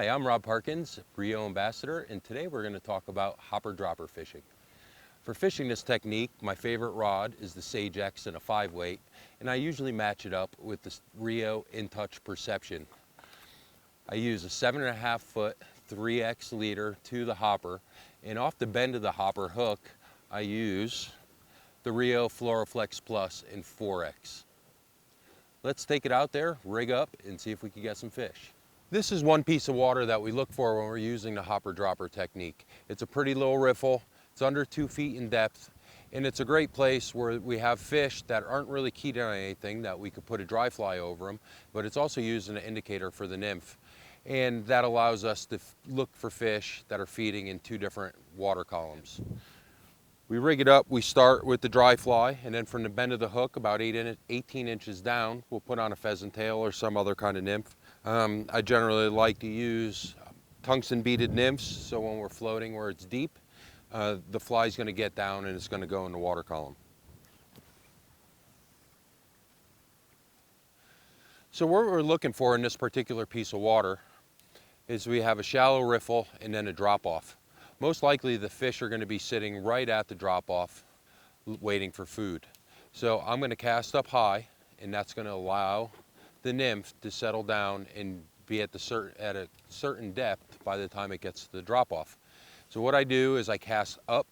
Hi, I'm Rob Parkins, Rio Ambassador, and today we're going to talk about hopper dropper fishing. For fishing this technique, my favorite rod is the Sage X in a 5-weight, and I usually match it up with the Rio In Touch Perception. I use a 7.5 foot 3X leader to the hopper, and off the bend of the hopper hook, I use the Rio Floraflex Plus in 4X. Let's take it out there, rig up, and see if we can get some fish. This is one piece of water that we look for when we're using the hopper dropper technique. It's a pretty low riffle, it's under 2 feet in depth, and it's a great place where we have fish that aren't really keyed on anything that we could put a dry fly over them, but it's also used as an indicator for the nymph. And that allows us to look for fish that are feeding in 2 different water columns. We rig it up, we start with the dry fly, and then from the bend of the hook, about 18 inches down, we'll put on a pheasant tail or some other kind of nymph. I generally like to use tungsten beaded nymphs, so when we're floating where it's deep, the fly's going to get down and it's going to go in the water column. So what we're looking for in this particular piece of water is we have a shallow riffle and then a drop off. Most likely the fish are going to be sitting right at the drop off waiting for food. So I'm going to cast up high, and that's going to allow the nymph to settle down and be at a certain depth by the time it gets to the drop off. So what I do is I cast up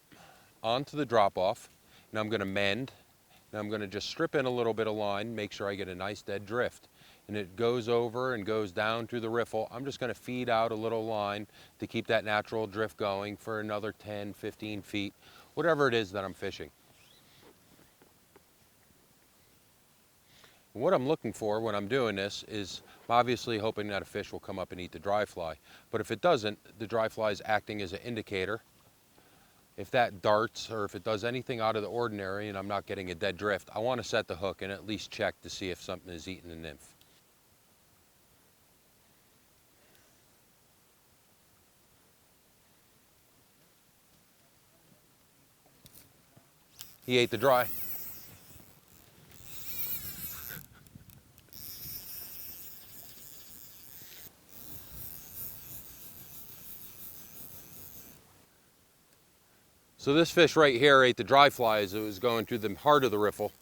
onto the drop off, and I'm going to mend, and I'm going to just strip in a little bit of line, make sure I get a nice dead drift. And it goes over and goes down through the riffle. I'm just going to feed out a little line to keep that natural drift going for another 10, 15 feet, whatever it is that I'm fishing. What I'm looking for when I'm doing this is obviously hoping that a fish will come up and eat the dry fly. But if it doesn't, the dry fly is acting as an indicator. If that darts or if it does anything out of the ordinary and I'm not getting a dead drift, I want to set the hook and at least check to see if something is eating the nymph. He ate the dry. So this fish right here ate the dry fly as it was going through the heart of the riffle.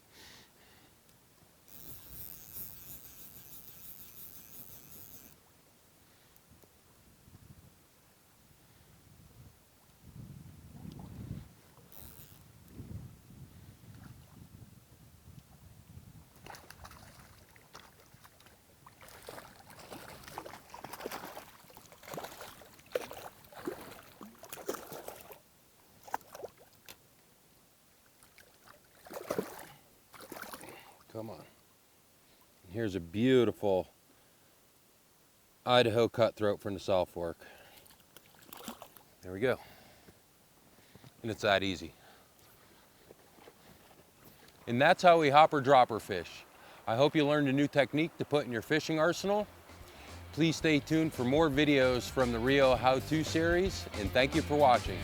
Come on. Here's a beautiful Idaho cutthroat from the South Fork. There we go. And it's that easy. And that's how we hopper dropper fish. I hope you learned a new technique to put in your fishing arsenal. Please stay tuned for more videos from the Rio How To series, and thank you for watching.